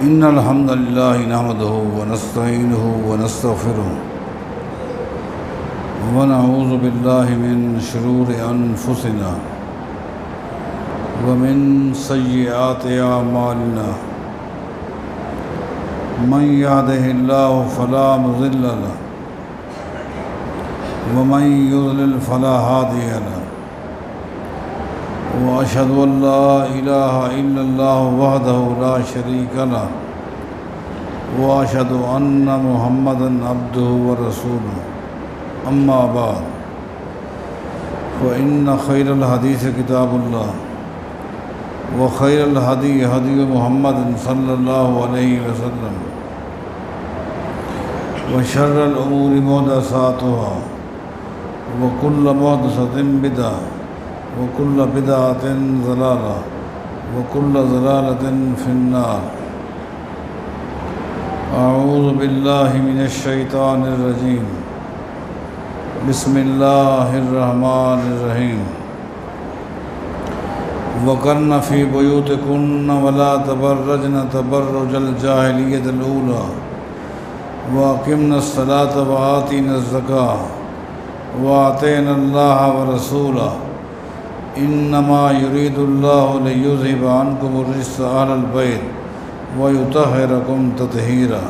إن الحمد لله نحمده ونستعينه ونستغفره ونعوذ بالله من شرور أنفسنا ومن سيئات أعمالنا من يهده الله فلا مضل له ومن يضلل فلا هادي له وأشهد أن لا إله إلا الله وحده لا شريك له وأشهد أن محمدًا عبده ورسوله أما بعد فإن خير الحديث كتاب الله وخير الهدي هدي محمد صلى الله عليه وسلم وشر الأمور محدثاتها وكل محدثة بدعة وكل بدعة ضلالة وكل ضلالة في النار أعوذ بالله من الشيطان الرجيم بسم الله الرحمن الرحيم وقرن في بيوتكن ولا تبرجن تبرج الجاهلية الأولى وأقمنا الصلاة وآتينا الزكاة وأطعنا الله ورسوله إنما يريد الله ليذهب عنكم الرجس أهل البيت ويطهركم تطهيرا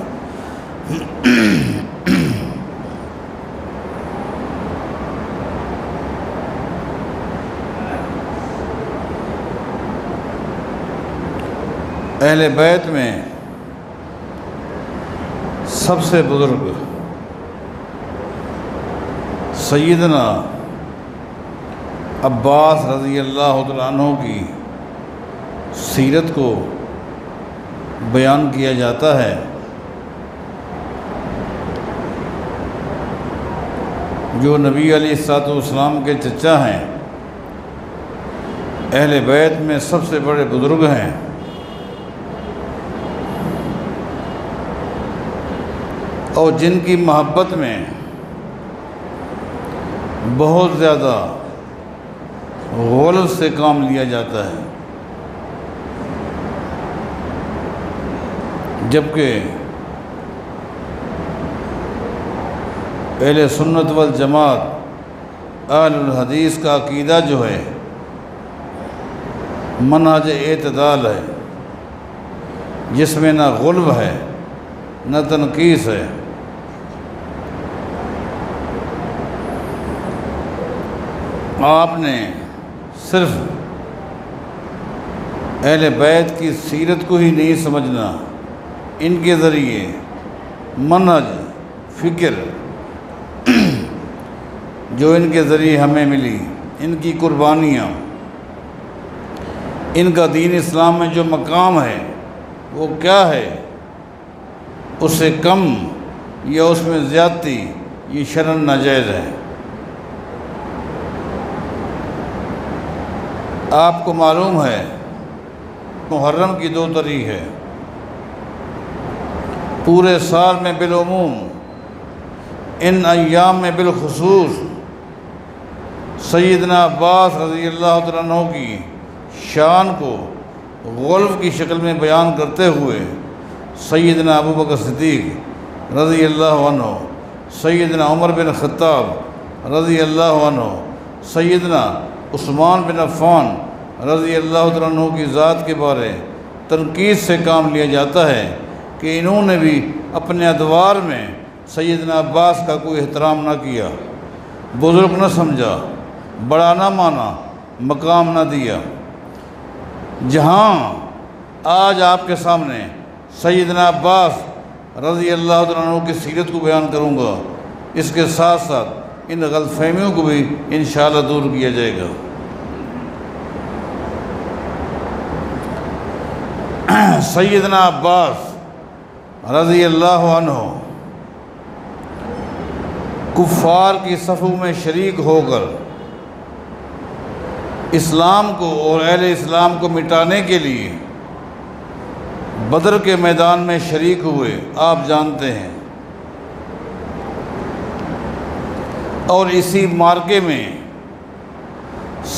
اہل بیت میں سب سے بزرگ سیدنا عباس رضی اللہ تعالیٰ عنہ کی سیرت کو بیان کیا جاتا ہے۔ جو نبی علیہ الصلوۃ والسلام کے چچا ہیں، اہل بیت میں سب سے بڑے بزرگ ہیں۔ اور جن کی محبت میں بہت زیادہ غلظ سے کام لیا جاتا ہے، جبکہ اہل سنت والجماعت اہل الحدیث کا عقیدہ جو ہے منہج اعتدال ہے، جس میں نہ غلو ہے نہ تنقیص ہے۔ آپ نے صرف اہل بیت کی سیرت کو ہی نہیں سمجھنا، ان کے ذریعے منہج فکر جو ان کے ذریعے ہمیں ملی، ان کی قربانیاں، ان کا دین اسلام میں جو مقام ہے وہ کیا ہے، اس سے کم یا اس میں زیادتی یہ شرعاً ناجائز ہے۔ آپ کو معلوم ہے محرم کی 2 تاریخ ہے، پورے سال میں بالعموم ان ایام میں بالخصوص سیدنا عباس رضی اللہ تعالیٰ عنہ کی شان کو غلو کی شکل میں بیان کرتے ہوئے سیدنا ابوبکر صدیق رضی اللہ عنہ، سیدنا عمر بن خطاب رضی اللہ عنہ، سیدنا عثمان بن عفان رضی اللہ تعالیٰ عنہ کی ذات کے بارے تنقید سے کام لیا جاتا ہے کہ انہوں نے بھی اپنے ادوار میں سیدنا عباس کا کوئی احترام نہ کیا، بزرگ نہ سمجھا، بڑا نہ مانا، مقام نہ دیا۔ جہاں آج آپ کے سامنے سیدنا عباس رضی اللہ تعالیٰ عنہ کی سیرت کو بیان کروں گا، اس کے ساتھ ساتھ ان غلط فہمیوں کو بھی انشاءاللہ دور کیا جائے گا۔ سیدنا عباس رضی اللہ عنہ کفار کی صفوں میں شریک ہو کر اسلام کو اور اہل اسلام کو مٹانے کے لیے بدر کے میدان میں شریک ہوئے، آپ جانتے ہیں۔ اور اسی مارکے میں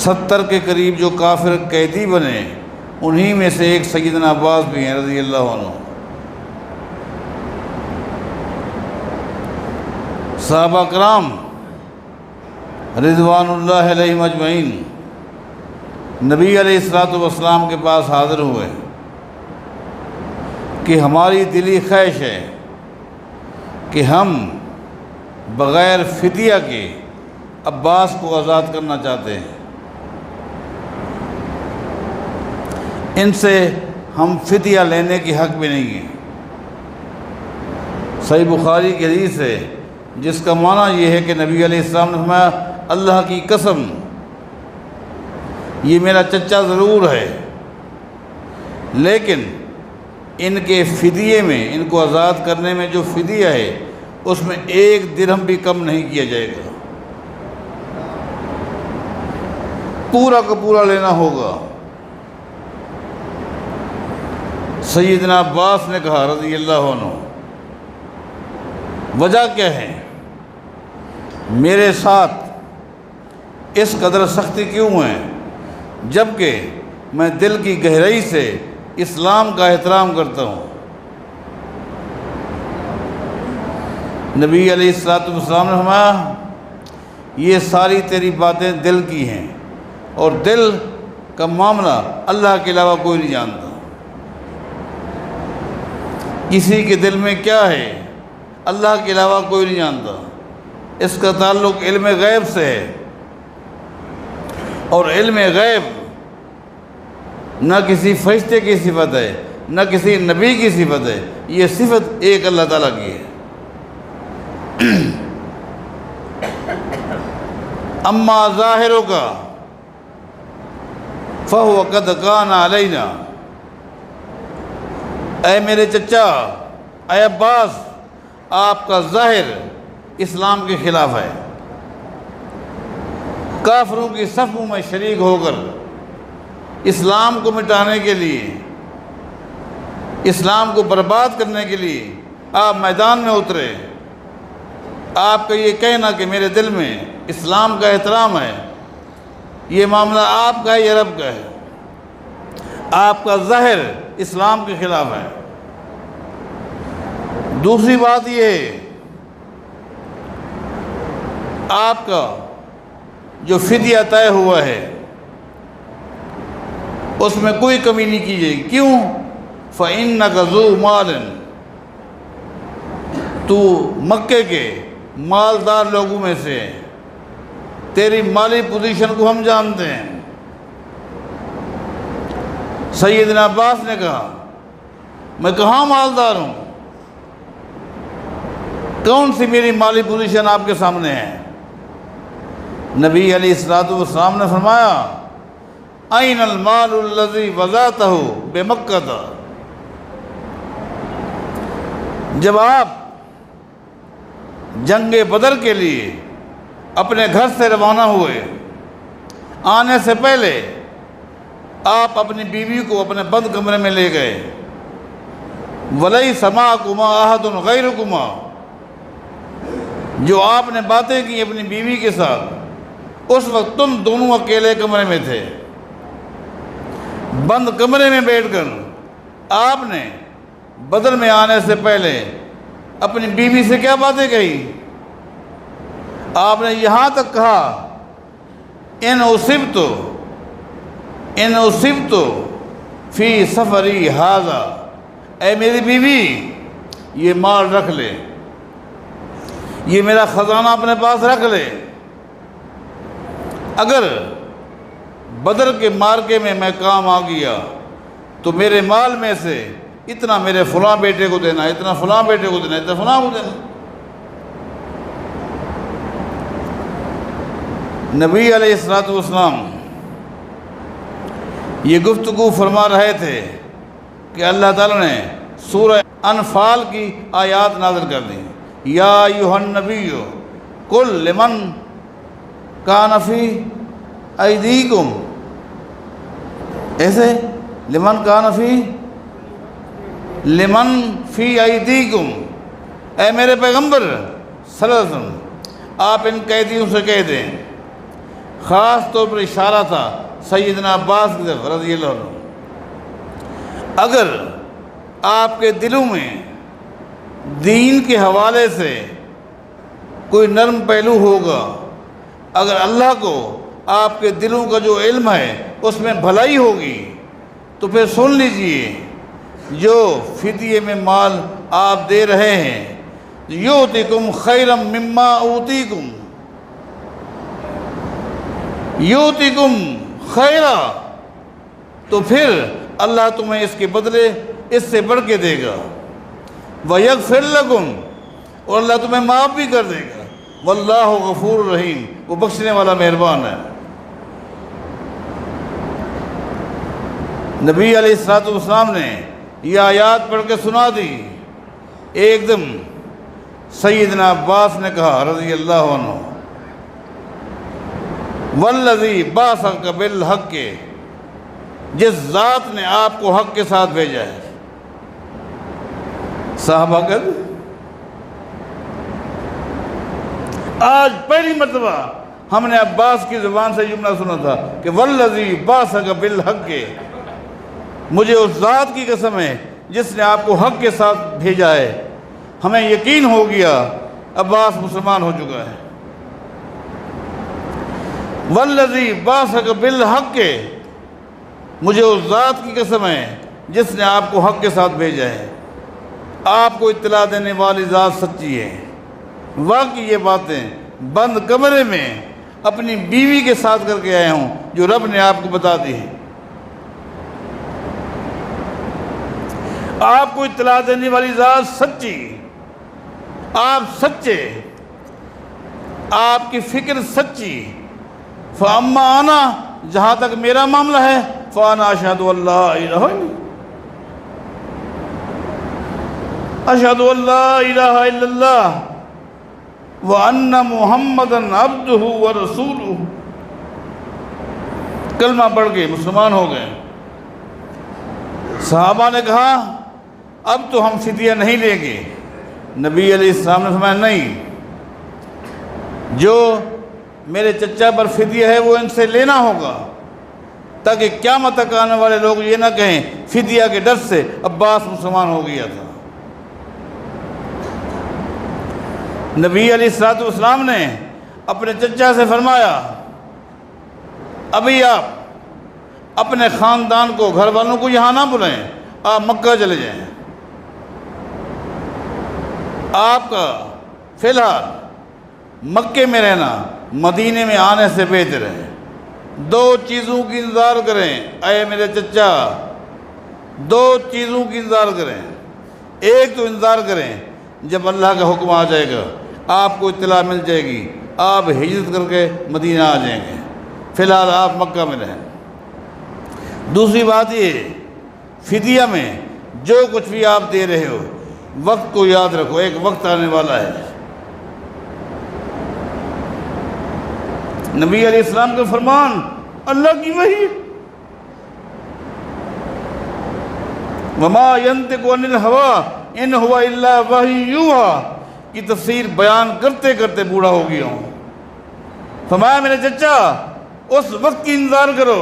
70 کے قریب جو کافر قیدی بنے، انہی میں سے ایک سیدنا عباس بھی ہیں رضی اللہ عنہ۔ صحابہ کرام رضوان اللہ علیہم اجمعین نبی علیہ الصلوۃ والسلام کے پاس حاضر ہوئے کہ ہماری دلی خواہش ہے کہ ہم بغیر فدیہ کے عباس کو آزاد کرنا چاہتے ہیں، ان سے ہم فدیہ لینے کی حق بھی نہیں ہیں۔ صحیح بخاری کی حدیث ہے جس کا معنی یہ ہے کہ نبی علیہ السلام نے فرمایا اللہ کی قسم یہ میرا چچا ضرور ہے، لیکن ان کے فدیے میں، ان کو آزاد کرنے میں جو فدیہ ہے اس میں 1 درہم بھی کم نہیں کیا جائے گا، پورا کا پورا لینا ہوگا۔ سیدنا عباس نے کہا رضی اللہ عنہ وجہ کیا ہے، میرے ساتھ اس قدر سختی کیوں ہے جبکہ میں دل کی گہرائی سے اسلام کا احترام کرتا ہوں۔ نبی علیہ الصلوۃ والسلام نے فرمایا یہ ساری تیری باتیں دل کی ہیں اور دل کا معاملہ اللہ کے علاوہ کوئی نہیں جانتا، کسی کے دل میں کیا ہے اللہ کے علاوہ کوئی نہیں جانتا، اس کا تعلق علم غیب سے ہے، اور علم غیب نہ کسی فرشتے کی صفت ہے نہ کسی نبی کی صفت ہے، یہ صفت ایک اللہ تعالیٰ کی ہے۔ اما ظاہروں کا فہو قد کان علینا، اے میرے چچا، اے عباس، آپ کا ظاہر اسلام کے خلاف ہے، کافروں کی صفوں میں شریک ہو کر اسلام کو مٹانے کے لیے، اسلام کو برباد کرنے کے لیے آپ میدان میں اترے۔ آپ کا یہ کہنا کہ میرے دل میں اسلام کا احترام ہے، یہ معاملہ آپ کا ہے یا رب کا ہے، آپ کا ظاہر اسلام کے خلاف ہے۔ دوسری بات یہ ہے آپ کا جو فدیہ طے ہوا ہے اس میں کوئی کمی نہیں کی جائے گی، کیوں؟ فَإِنَّكَ ذُو مَالٍ، تو مکے کے مالدار لوگوں میں سے، تیری مالی پوزیشن کو ہم جانتے ہیں۔ سیدنا عباس نے کہا میں کہاں مالدار ہوں، کون سی میری مالی پوزیشن آپ کے سامنے ہے؟ نبی علیہ الصلوۃ والسلام نے فرمایا اَيْنَ الْمَالُ الَّذِي وَضَعْتَهُ بِمَكَّةَ، جب آپ جنگ بدر کے لیے اپنے گھر سے روانہ ہوئے، آنے سے پہلے آپ اپنی بیوی کو اپنے بند کمرے میں لے گئے، وَلَيْسَ مَعَكُمَا أَحَدٌ غَيْرُكُمَا، جو آپ نے باتیں کی اپنی بیوی کے ساتھ، اس وقت تم دونوں اکیلے کمرے میں تھے، بند کمرے میں بیٹھ کر آپ نے بدر میں آنے سے پہلے اپنی بیوی سے کیا باتیں کہی؟ آپ نے یہاں تک کہا ان اصبت فی سفری ھذا، اے میری بیوی یہ مال رکھ لے، یہ میرا خزانہ اپنے پاس رکھ لے، اگر بدر کے مارکے میں میں کام آ گیا تو میرے مال میں سے اتنا میرے فلاں بیٹے کو دینا، اتنا فلاں بیٹے کو دینا، اتنا فلاں کو دینا۔ نبی علیہ الصلوۃ والسلام یہ گفتگو فرما رہے تھے کہ اللہ تعالیٰ نے سورہ انفال کی آیات نازل کر دی، یا ایھا النبی قل لمن کان فی ایدیکم، ایسے لمن کان فی ایدیکم، اے میرے پیغمبر صلی اللہ علیہ وسلم آپ ان قیدیوں سے کہہ دیں، خاص طور پر اشارہ تھا سیدنا عباس کی طرف رضی اللہ عنہ، اگر آپ کے دلوں میں دین کے حوالے سے کوئی نرم پہلو ہوگا، اگر اللہ کو آپ کے دلوں کا جو علم ہے اس میں بھلائی ہوگی تو پھر سن لیجئے، جو فدیے میں مال آپ دے رہے ہیں، یؤتکم خیرا مما اوتیکم، یؤتکم خیرا، تو پھر اللہ تمہیں اس کے بدلے اس سے بڑھ کے دے گا، وَيَغْفِرْ لَكُمْ، اور اللہ تمہیں معاف بھی کر دے گا، واللہ غفور رحیم، وہ بخشنے والا مہربان ہے۔ نبی علیہ السلام نے یہ آیات پڑھ کے سنا دی، ایک دم سیدنا عباس نے کہا رضی اللہ عنہ، والذی بعثک بالحق، جس ذات نے آپ کو حق کے ساتھ بھیجا ہے۔ صحابہ کہتے آج پہلی مرتبہ ہم نے عباس کی زبان سے جملہ سنا تھا کہ والذی بعثک بالحق، مجھے اس ذات کی قسم ہے جس نے آپ کو حق کے ساتھ بھیجا ہے۔ ہمیں یقین ہو گیا عباس مسلمان ہو چکا ہے۔ والذی بعثک بالحق، مجھے اس ذات کی قسم ہے جس نے آپ کو حق کے ساتھ بھیجا ہے، آپ کو اطلاع دینے والی ذات سچی ہے۔ واقعی یہ باتیں بند کمرے میں اپنی بیوی کے ساتھ کر کے آیا ہوں جو رب نے آپ کو بتا دی ہے۔ آپ کو اطلاع دینے والی ذات سچی، آپ سچے، آپ کی فکر سچی۔ فَأَمَّا أَنَا، جہاں تک میرا معاملہ ہے، فَأَنَا أَشْهَدُ أَن لَّا إِلَٰهَ أَشْهَدُ أَن لَّا إِلَٰهَ إِلَّا اللَّهُ وَأَنَّ مُحَمَّدًا عَبْدُهُ وَرَسُولُهُ، کلمہ پڑھ کے مسلمان ہو گئے۔ صحابہ نے کہا اب تو ہم فدیہ نہیں لیں گے۔ نبی علیہ السلام نے فرمایا نہیں، جو میرے چچا پر فدیہ ہے وہ ان سے لینا ہوگا، تاکہ قیامت تک آنے والے لوگ یہ نہ کہیں فدیہ کے ڈر سے عباس مسلمان ہو گیا تھا۔ نبی علیہ السلام نے اپنے چچا سے فرمایا ابھی آپ اپنے خاندان کو، گھر والوں کو یہاں نہ بلائیں، آپ مکہ چلے جائیں، آپ کا فی الحال مکے میں رہنا مدینے میں آنے سے بہتر ہے۔ دو چیزوں کی انتظار کریں اے میرے چچا، دو چیزوں کی انتظار کریں۔ ایک تو انتظار کریں جب اللہ کا حکم آ جائے گا، آپ کو اطلاع مل جائے گی، آپ ہجرت کر کے مدینہ آ جائیں گے، فی الحال آپ مکہ میں رہیں۔ دوسری بات یہ، فدیہ میں جو کچھ بھی آپ دے رہے ہو، وقت کو یاد رکھو، ایک وقت آنے والا ہے۔ نبی علیہ السلام کا فرمان، اللہ کی وحی، وما ينطق عن الهوى ان هو الا وحی یوحی کی تفسیر بیان کرتے کرتے بوڑھا ہو گیا ہوں۔ فرمایا میرے چچا اس وقت کی انتظار کرو،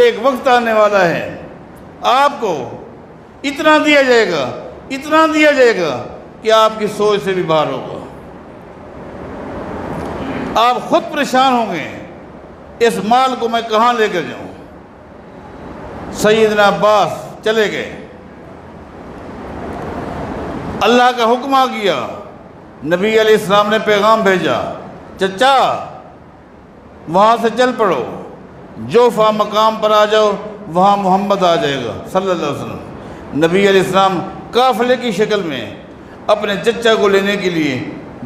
ایک وقت آنے والا ہے، آپ کو اتنا دیا جائے گا، اتنا دیا جائے گا کہ آپ کی سوچ سے بھی باہر ہوگا، آپ خود پریشان ہوں گے اس مال کو میں کہاں لے کر جاؤں۔ سیدنا عباس چلے گئے، اللہ کا حکم آ گیا، نبی علیہ السلام نے پیغام بھیجا، چچا وہاں سے چل پڑو، جوفا مقام پر آ جاؤ، وہاں محمد آ جائے گا صلی اللہ علیہ وسلم۔ نبی علیہ السلام قافلے کی شکل میں اپنے چچا کو لینے کے لیے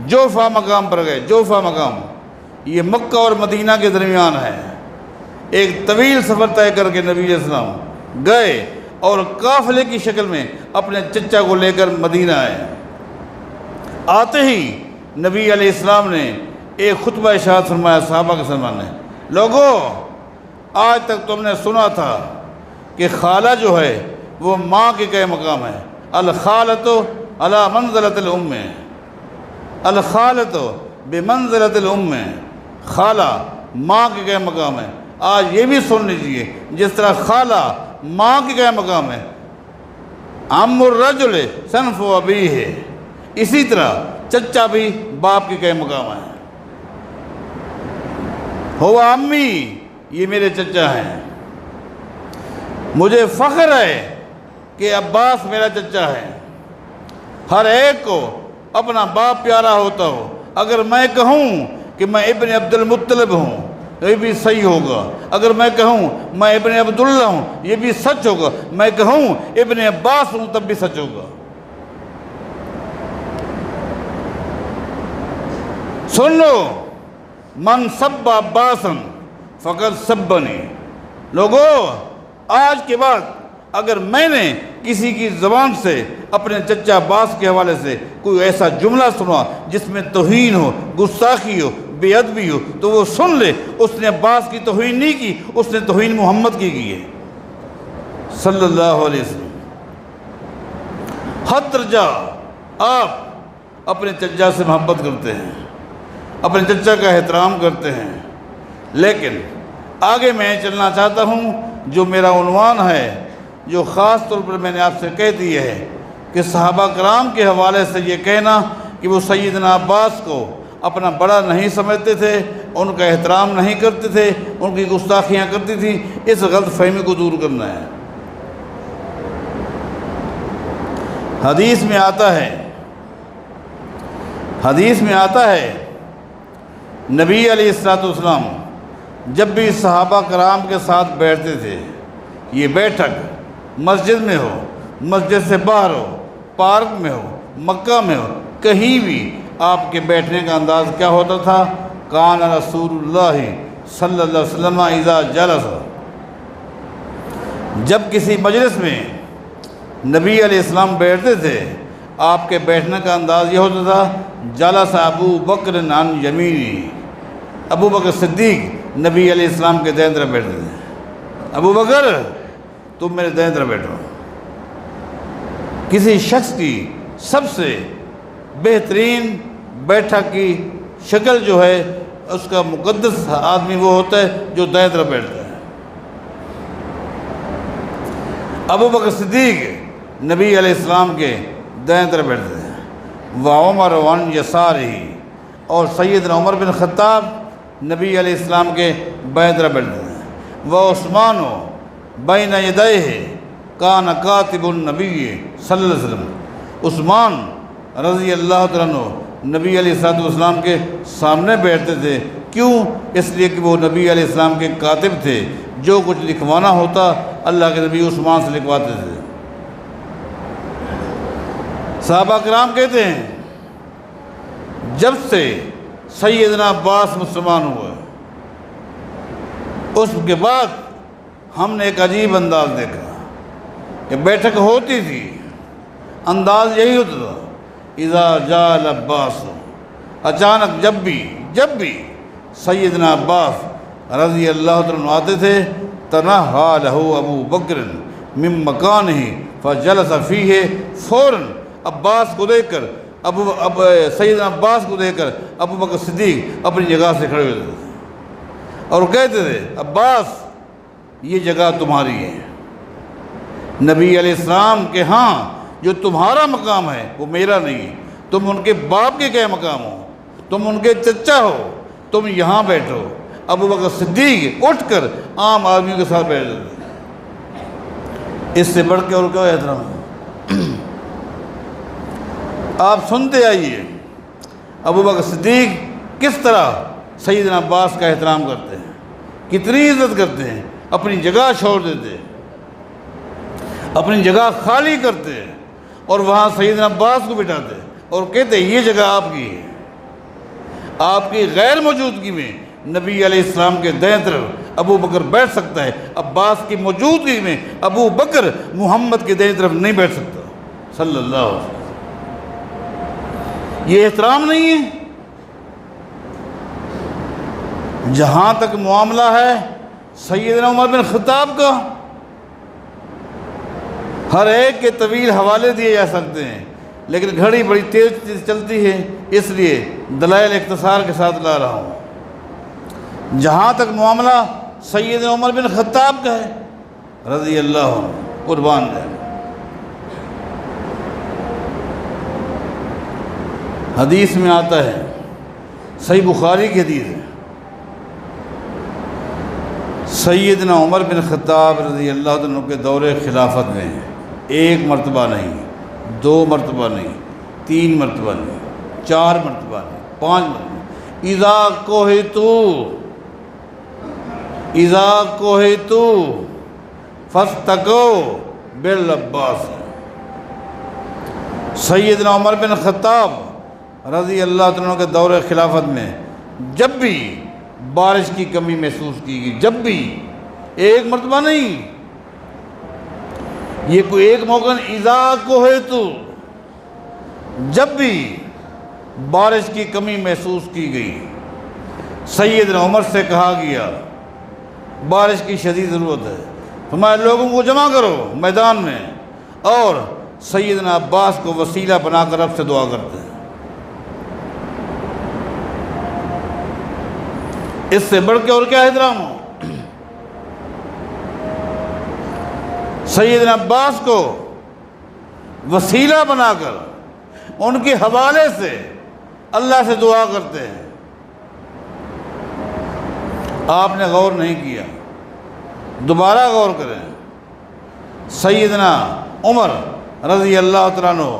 جوفا مقام پر گئے۔ جوفا مقام یہ مکہ اور مدینہ کے درمیان ہے، ایک طویل سفر طے کر کے نبی علیہ السلام گئے اور قافلے کی شکل میں اپنے چچا کو لے کر مدینہ آئے۔ آتے ہی نبی علیہ السلام نے ایک خطبہ ارشاد فرمایا صحابہ کے سامنے، لوگو آج تک تم نے سنا تھا کہ خالہ جو ہے وہ ماں کے کئے مقام ہے، الخالۃ علی منزلۃ الام، الخالۃ بمنزلۃ الام، خالہ ماں کے کئے مقام ہے۔ آج یہ بھی سن لیجئے، جس طرح خالہ ماں کے کئے مقام ہے، عم الرجل صنف ابیہ، اسی طرح چچا بھی باپ کے کئی مقام ہیں۔ ہوا امی، یہ میرے چچا ہیں، مجھے فخر ہے کہ عباس میرا چچا ہے۔ ہر ایک کو اپنا باپ پیارا ہوتا ہو۔ اگر میں کہوں کہ میں ابن عبد المطلب ہوں یہ بھی صحیح ہوگا، اگر میں کہوں میں ابن عبداللہ ہوں یہ بھی سچ ہوگا، میں کہوں ابن عباس ہوں تب بھی سچ ہوگا۔ سن لو، من سب عباسا فقد سبنی۔ لوگو، آج کے بعد اگر میں نے کسی کی زبان سے اپنے چچا عباس کے حوالے سے کوئی ایسا جملہ سنا جس میں توہین ہو، گستاخی ہو، بے ادبی ہو، تو وہ سن لے اس نے عباس کی توہین نہیں کی، اس نے توہین محمد کی ہے صلی اللہ علیہ وسلم۔ حد درجہ آپ اپنے چچا سے محبت کرتے ہیں، اپنے چچا کا احترام کرتے ہیں، لیکن آگے میں چلنا چاہتا ہوں جو میرا عنوان ہے، جو خاص طور پر میں نے آپ سے کہہ دی ہے کہ صحابہ کرام کے حوالے سے یہ کہنا کہ وہ سیدنا عباس کو اپنا بڑا نہیں سمجھتے تھے، ان کا احترام نہیں کرتے تھے، ان کی گستاخیاں کرتی تھی، اس غلط فہمی کو دور کرنا ہے۔ حدیث میں آتا ہے نبی علیہ السلام جب بھی صحابہ کرام کے ساتھ بیٹھتے تھے، یہ بیٹھک مسجد میں ہو، مسجد سے باہر ہو، پارک میں ہو، مکہ میں ہو، کہیں بھی آپ کے بیٹھنے کا انداز کیا ہوتا تھا؟ کان رسول اللہ صلی اللہ علیہ وسلم اذا جلس، جب کسی مجلس میں نبی علیہ السلام بیٹھتے تھے آپ کے بیٹھنے کا انداز یہ ہوتا تھا جلس ابو بکر عن یمینی، ابو بکر صدیق نبی علیہ السلام کے دائیں طرف بیٹھتے تھے۔ ابو بکر تم میرے دائیں طرف بیٹھو۔ کسی شخص کی سب سے بہترین بیٹھک کی شکل جو ہے اس کا مقدس آدمی وہ ہوتا ہے جو دائیں طرف بیٹھتا ہے۔ ابو بکر صدیق نبی علیہ السلام کے دائیں طرف بیٹھتے ہیں، وعمر عن یسارہ، اور سیدنا عمر بن خطاب نبی علیہ السلام کے بائیں طرف بیٹھتے ہیں، وعثمان بین یدیہ کان کاتب النبی صلی اللہ علیہ وسلم، عثمان رضی اللہ تعالیٰ عنہ نبی علیہ السلام کے سامنے بیٹھتے تھے۔ کیوں؟ اس لیے کہ وہ نبی علیہ السلام کے کاتب تھے، جو کچھ لکھوانا ہوتا اللہ کے نبی عثمان سے لکھواتے تھے۔ صحابہ کرام کہتے ہیں جب سے سیدنا عباس مسلمان ہوئے اس کے بعد ہم نے ایک عجیب انداز دیکھا کہ بیٹھک ہوتی تھی، انداز یہی ہوتا تھا اذا جاء العباس، اچانک جب بھی سیدنا عباس رضی اللہ عنہ آتے تھے، تنہا لہ ابو بکر من مکانہ فجلس فیہ، فوراً عباس کو دیکھ کر سیدنا عباس کو دیکھ کر ابو بکر صدیق اپنی جگہ سے کھڑے ہوتے تھے اور کہتے تھے عباس یہ جگہ تمہاری ہے، نبی علیہ السلام کے ہاں جو تمہارا مقام ہے وہ میرا نہیں ہے، تم ان کے باپ کے کیا مقام ہو، تم ان کے چچا ہو، تم یہاں بیٹھو۔ ابو بکر صدیق اٹھ کر عام آدمیوں کے ساتھ بیٹھ جاتے، اس سے بڑھ کے اور کیا احترام ہے؟ آپ سنتے آئیے ابو بکر صدیق کس طرح سیدنا عباس کا احترام کرتے ہیں، کتنی عزت کرتے ہیں، اپنی جگہ چھوڑ دیتے ہیں، اپنی جگہ خالی کرتے ہیں اور وہاں سیدنا عباس کو بٹھاتے ہیں اور کہتے ہیں یہ جگہ آپ کی ہے۔ آپ کی غیر موجودگی میں نبی علیہ السلام کے دائیں طرف ابو بکر بیٹھ سکتا ہے، عباس کی موجودگی میں ابو بکر محمد کے دائیں طرف نہیں بیٹھ سکتا صلی اللہ علیہ وسلم۔ یہ احترام نہیں ہے؟ جہاں تک معاملہ ہے سیدنا عمر بن خطاب کا، ہر ایک کے طویل حوالے دیے جا سکتے ہیں لیکن گھڑی بڑی تیز چلتی ہے، اس لیے دلائل اختصار کے ساتھ لا رہا ہوں۔ جہاں تک معاملہ سیدنا عمر بن خطاب کا ہے رضی اللہ عنہ، قربان جائے، حدیث میں آتا ہے، صحیح بخاری کی حدیث ہے، سیدنا عمر بن خطاب رضی اللہ عنہ کے دور خلافت میں ایک مرتبہ نہیں، 2 مرتبہ نہیں، 3 مرتبہ نہیں، 4 مرتبہ نہیں، 5 مرتبہ، اذا کوہتو فاستقو بالعباس، سیدنا عمر بن خطاب رضی اللہ عنہ کے دور خلافت میں جب بھی بارش کی کمی محسوس کی گئی، جب بھی، ایک مرتبہ نہیں، یہ کوئی ایک موقع نہیں، اذا کوہتو، جب بھی بارش کی کمی محسوس کی گئی، سیدنا عمر سے کہا گیا بارش کی شدید ضرورت ہے، فرمایا لوگوں کو جمع کرو میدان میں، اور سیدنا عباس کو وسیلہ بنا کر رب سے دعا کرتے ہیں۔ اس سے بڑھ کے اور کیا احترام ہو؟ سیدنا عباس کو وسیلہ بنا کر ان کے حوالے سے اللہ سے دعا کرتے ہیں۔ آپ نے غور نہیں کیا، دوبارہ غور کریں۔ سیدنا عمر رضی اللہ تعالیٰ عنہ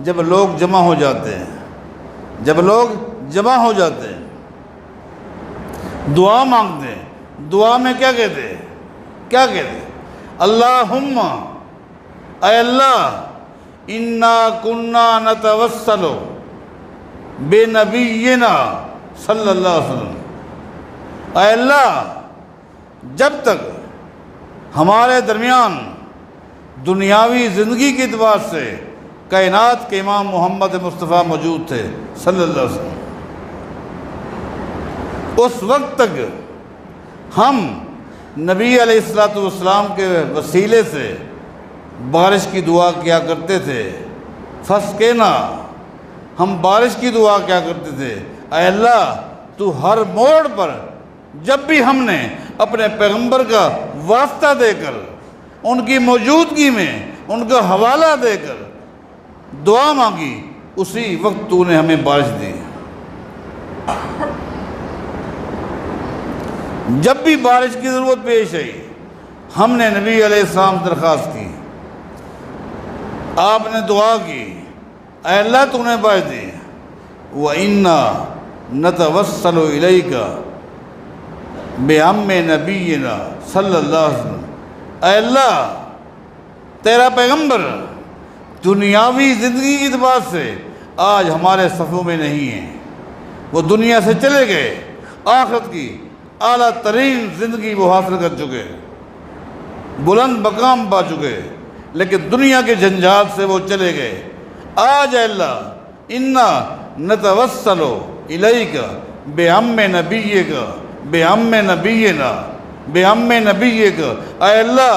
جب لوگ جمع ہو جاتے ہیں، دعا مانگتے ہیں، دعا میں کیا کہتے ہیں؟ اللہم، اے اللہ، انا کننا نتوسل بنبینا صلی اللہ علیہ وسلم، اے اللہ جب تک ہمارے درمیان دنیاوی زندگی کے اعتبار سے کائنات کے امام محمد مصطفیٰ موجود تھے صلی اللہ علیہ وسلم، اس وقت تک ہم نبی علیہ السلام کے وسیلے سے بارش کی دعا کیا کرتے تھے۔ فسقینا، ہم بارش کی دعا کیا کرتے تھے، اے اللہ تو ہر موڑ پر جب بھی ہم نے اپنے پیغمبر کا واسطہ دے کر، ان کی موجودگی میں ان کا حوالہ دے کر دعا مانگی، اسی وقت تو نے ہمیں بارش دی۔ جب بھی بارش کی ضرورت پیش آئی، ہم نے نبی علیہ السلام درخواست کی، آپ نے دعا کی، اے اللہ تو نے بارش دی۔ وَإِنَّا نَتَوَسَّلُ إِلَيْكَ بِعَمِّ نَبِيِّنَا صلی اللہ علیہ وسلم، اے اللہ تیرا پیغمبر دنیاوی زندگی کی اعتبار سے آج ہمارے صفوں میں نہیں ہیں، وہ دنیا سے چلے گئے، آخرت کی اعلیٰ ترین زندگی وہ حاصل کر چکے، بلند مقام پا چکے، لیکن دنیا کے جھنجھال سے وہ چلے گئے۔ آج اے اللہ انا نتوسل الیک بعم نبیک بعم نبینا بعم نبیک، اے اللہ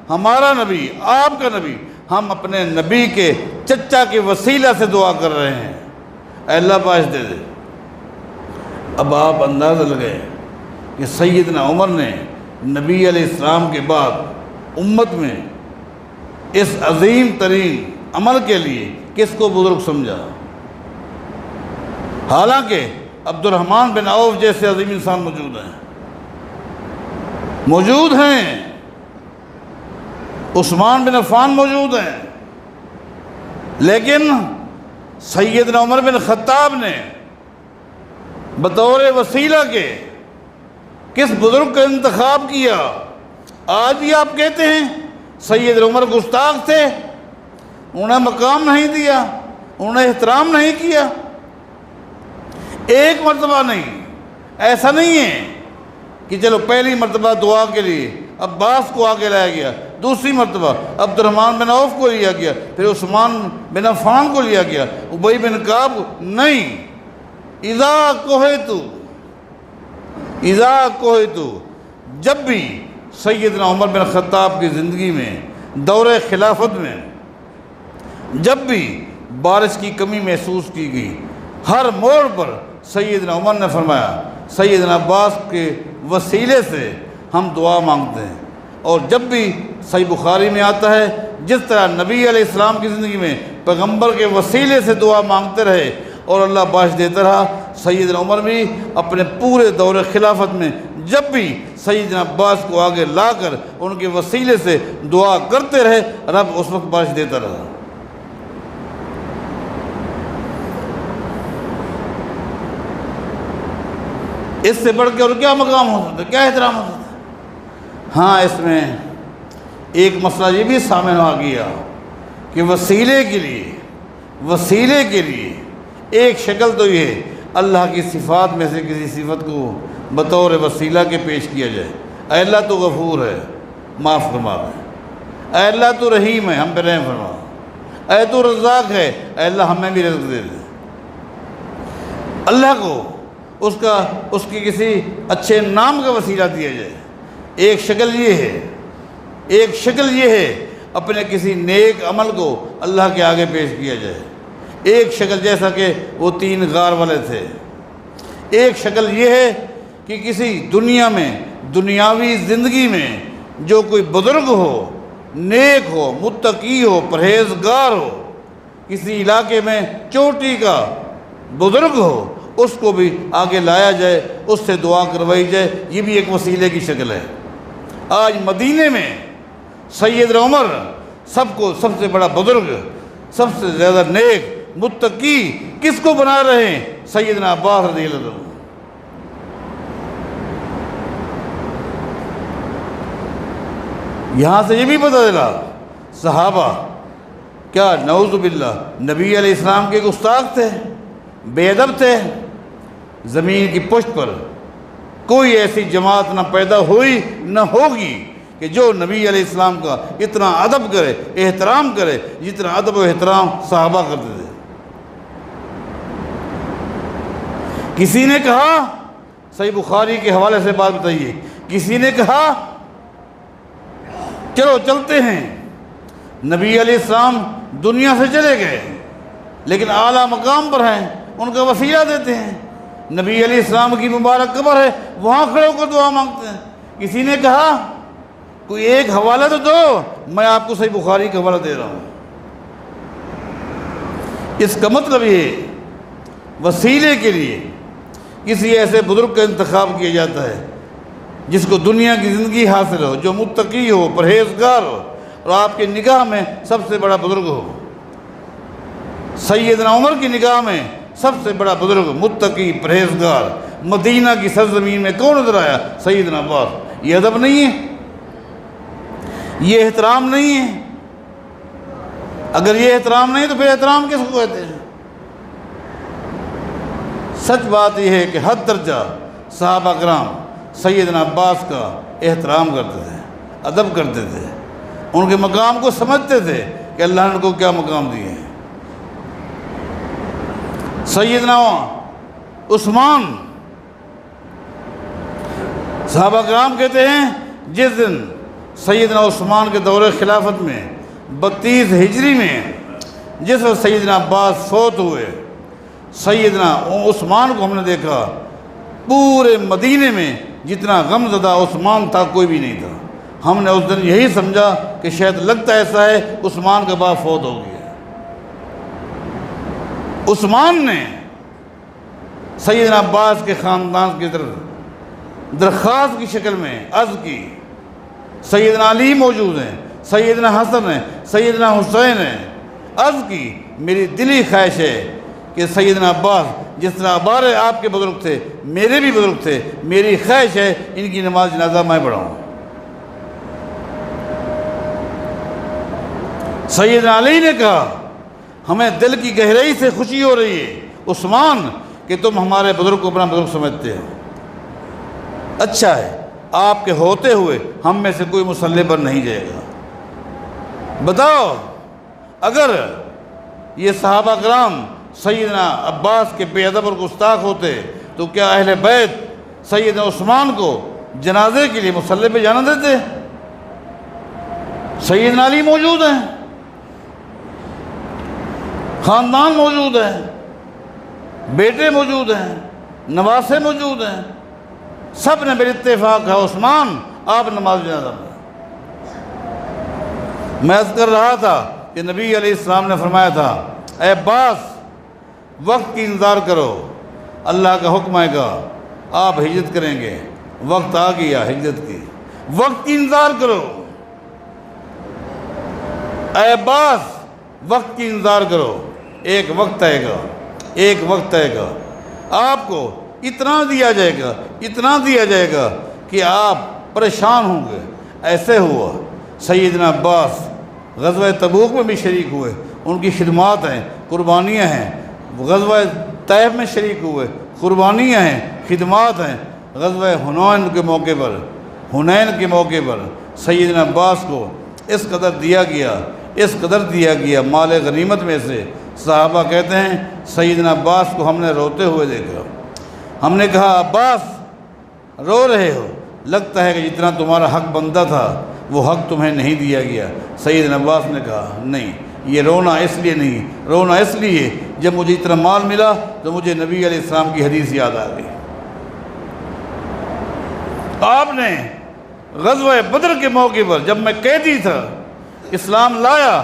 ہمارا نبی، آپ کا نبی، ہم اپنے نبی کے چچا کے وسیلہ سے دعا کر رہے ہیں، اے اللہ بارش دے دے۔ اب آپ اندازہ لگائیں کہ سیدنا عمر نے نبی علیہ السلام کے بعد امت میں اس عظیم ترین عمل کے لیے کس کو بزرگ سمجھا؟ حالانکہ عبد الرحمن بن عوف جیسے عظیم انسان موجود ہیں، عثمان بن عفان موجود ہیں، لیکن سیدنا عمر بن خطاب نے بطور وسیلہ کے کس بزرگ کا انتخاب کیا؟ آج بھی آپ کہتے ہیں سید عمر گستاخ تھے، انہیں مقام نہیں دیا، انہیں احترام نہیں کیا۔ ایک مرتبہ نہیں، ایسا نہیں ہے کہ چلو پہلی مرتبہ دعا کے لیے عباس کو آگے لایا گیا، دوسری مرتبہ عبد الرحمن بن عوف کو لیا گیا، پھر عثمان بن عفان کو لیا گیا، ابی بن کعب کو نہیں۔ اذا کوہتو، جب بھی سیدنا عمر بن خطاب کی زندگی میں دور خلافت میں جب بھی بارش کی کمی محسوس کی گئی، ہر موڑ پر سیدنا عمر نے فرمایا سیدنا عباس کے وسیلے سے ہم دعا مانگتے ہیں۔ اور جب بھی صحیح بخاری میں آتا ہے جس طرح نبی علیہ السلام کی زندگی میں پیغمبر کے وسیلے سے دعا مانگتے رہے، اور اللہ باعث دیتا رہا۔ سیدنا عمر بھی اپنے پورے دور خلافت میں جب بھی سیدنا عباس کو آگے لا کر ان کے وسیلے سے دعا کرتے رہے، رب اس وقت باعث دیتا رہا۔ اس سے بڑھ کے اور کیا مقام ہو سکتا ہے، کیا احترام ہو سکتا ہے؟ ہاں، اس میں ایک مسئلہ یہ بھی سامنے آ گیا کہ وسیلے کے لیے ایک شکل تو یہ ہے اللہ کی صفات میں سے کسی صفت کو بطور وسیلہ کے پیش کیا جائے۔ اے اللہ تو غفور ہے، معاف فرما دے۔ اے اللہ تو رحیم ہے، ہم پہ رحم فرما۔ اے تو رزاق ہے، اے اللہ ہمیں بھی رزق دے دے۔ اللہ کو اس کی کسی اچھے نام کا وسیلہ دیا جائے۔ ایک شکل یہ ہے اپنے کسی نیک عمل کو اللہ کے آگے پیش کیا جائے۔ ایک شکل جیسا کہ وہ 3 غار والے تھے۔ ایک شکل یہ ہے کہ کسی دنیاوی زندگی میں جو کوئی بزرگ ہو، نیک ہو، متقی ہو، پرہیزگار ہو، کسی علاقے میں چوٹی کا بزرگ ہو، اس کو بھی آگے لایا جائے، اس سے دعا کروائی جائے۔ یہ بھی ایک وسیلے کی شکل ہے۔ آج مدینے میں سیدنا عمر سب سے بڑا بزرگ، سب سے زیادہ نیک، متقی کس کو بنا رہے ہیں؟ سیدنا عباس رضی اللہ عنہ۔ یہاں سے یہ بھی پتہ چلا صحابہ کیا نعوذ باللہ نبی علیہ السلام کے گستاخ تھے، بے ادب تھے۔ زمین کی پشت پر کوئی ایسی جماعت نہ پیدا ہوئی نہ ہوگی کہ جو نبی علیہ السلام کا اتنا ادب کرے، احترام کرے، جتنا ادب و احترام صحابہ کرتے تھے۔ کسی نے کہا، صحیح بخاری کے حوالے سے بات بتائیے، کسی نے کہا چلو چلتے ہیں، نبی علیہ السلام دنیا سے چلے گئے لیکن اعلیٰ مقام پر ہیں، ان کا وسیلہ دیتے ہیں۔ نبی علیہ السلام کی مبارک قبر ہے، وہاں کھڑے ہو کر دعا مانگتے ہیں۔ کسی نے کہا کوئی ایک حوالہ تو دو، میں آپ کو صحیح بخاری کا حوالہ دے رہا ہوں۔ اس کا مطلب یہ وسیلے کے لیے کسی ایسے بزرگ کا انتخاب کیا جاتا ہے جس کو دنیا کی زندگی حاصل ہو، جو متقی ہو، پرہیزگار ہو، اور آپ کی نگاہ میں سب سے بڑا بزرگ ہو۔ سیدنا عمر کی نگاہ میں سب سے بڑا بزرگ، متقی، پرہیزگار، مدینہ کی سرزمین میں کون نظر آیا؟ سیدنا عباس۔ یہ ادب نہیں ہے؟ یہ احترام نہیں ہے؟ اگر یہ احترام نہیں تو پھر احترام کس کو کہتے ہیں؟ سچ بات یہ ہے کہ حد درجہ صحابہ کرام سیدنا عباس کا احترام کرتے تھے، ادب کرتے تھے، ان کے مقام کو سمجھتے تھے کہ اللہ نے ان کو کیا مقام دیے ہیں۔ سیدنا عثمان، صحابہ کرام کہتے ہیں جس دن سیدنا عثمان کے دور خلافت میں 32 ہجری میں جس وقت سیدنا عباس فوت ہوئے، سیدنا عثمان کو ہم نے دیکھا پورے مدینے میں جتنا غم زدہ عثمان تھا کوئی بھی نہیں تھا۔ ہم نے اس دن یہی سمجھا کہ شاید لگتا ایسا ہے عثمان کا باپ فوت ہو گیا۔ عثمان نے سیدنا عباس کے خاندان کی طرف درخواست کی شکل میں عرض کی، سیدنا علی موجود ہیں، سیدنا حسن ہیں، سیدنا حسین ہیں، عرض کی میری دلی خواہش ہے کہ سیدنا عباس جس طرح ہمارے آپ کے بزرگ تھے، میرے بھی بزرگ تھے، میری خواہش ہے ان کی نماز جنازہ میں پڑھاؤں۔ سیدنا علی نے کہا ہمیں دل کی گہرائی سے خوشی ہو رہی ہے عثمان کہ تم ہمارے بزرگ کو اپنا بزرگ سمجھتے ہو، اچھا ہے، آپ کے ہوتے ہوئے ہم میں سے کوئی مسلح پر نہیں جائے گا۔ بتاؤ اگر یہ صحابہ کرام سیدنا عباس کے بے ادب اور گستاخ ہوتے تو کیا اہل بیت سیدنا عثمان کو جنازے کے لیے مسلح پہ جانا دیتے؟ سیدنا علی موجود ہیں، خاندان موجود ہیں، بیٹے موجود ہیں، نواسے موجود ہیں، سب نے بالاتفاق کہا عثمان آپ نماز جنازہ پڑھیں۔ میں عرض کر رہا تھا کہ نبی علیہ السلام نے فرمایا تھا اے عباس وقت کی انتظار کرو، اللہ کا حکم آئے گا، آپ ہجرت کریں گے، وقت آ گیا ہجرت کی، وقت کی انتظار کرو۔ اے عباس وقت کی انتظار کرو، ایک وقت آئے گا، ایک وقت آئے گا، آپ کو اتنا دیا جائے گا، اتنا دیا جائے گا کہ آپ پریشان ہوں گے۔ ایسے ہوا۔ سیدنا عباس غزوہ تبوک میں بھی شریک ہوئے، ان کی خدمات ہیں، قربانیاں ہیں۔ غزوہ طیف میں شریک ہوئے، قربانیاں ہیں، خدمات ہیں۔ غزوہ حنین کے موقع پر سیدنا عباس کو اس قدر دیا گیا مال غنیمت میں سے۔ صحابہ کہتے ہیں سیدنا عباس کو ہم نے روتے ہوئے دیکھا، ہم نے کہا عباس رو رہے ہو، لگتا ہے کہ جتنا تمہارا حق بنتا تھا وہ حق تمہیں نہیں دیا گیا۔ سیدنا عباس نے کہا نہیں، یہ رونا اس لیے نہیں، رونا اس لیے جب مجھے اتنا مال ملا تو مجھے نبی علیہ السلام کی حدیث یاد آ گئی۔ آپ نے غزوہ بدر کے موقع پر جب میں قیدی تھا، اسلام لایا،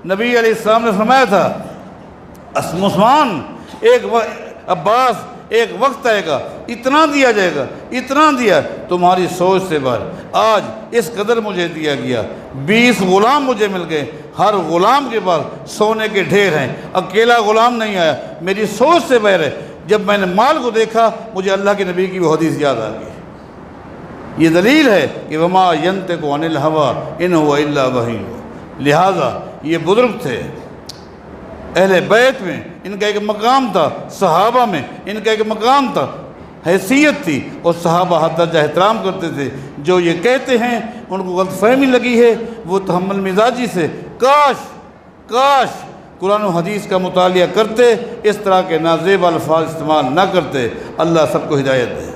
نبی علیہ السلام نے فرمایا تھا عثمان عباس ایک وقت آئے گا، اتنا دیا جائے گا، اتنا دیا تمہاری سوچ سے باہر۔ آج اس قدر مجھے دیا گیا، 20 غلام مجھے مل گئے، ہر غلام کے پاس سونے کے ڈھیر ہیں، اکیلا غلام نہیں آیا، میری سوچ سے باہر ہے۔ جب میں نے مال کو دیکھا مجھے اللہ کے نبی کی وہ حدیث یاد آ گئی۔ یہ دلیل ہے کہ وما ینطق عن الہوی ان هو الا وحی۔ لہٰذا یہ بزرگ تھے، اہل بیت میں ان کا ایک مقام تھا، صحابہ میں ان کا ایک مقام تھا، حیثیت تھی، اور صحابہ حد درجہ احترام کرتے تھے۔ جو یہ کہتے ہیں ان کو غلط فہمی لگی ہے، وہ تحمل مزاجی سے کاش قرآن و حدیث کا مطالعہ کرتے، اس طرح کے نازیب الفاظ استعمال نہ کرتے۔ اللہ سب کو ہدایت دے۔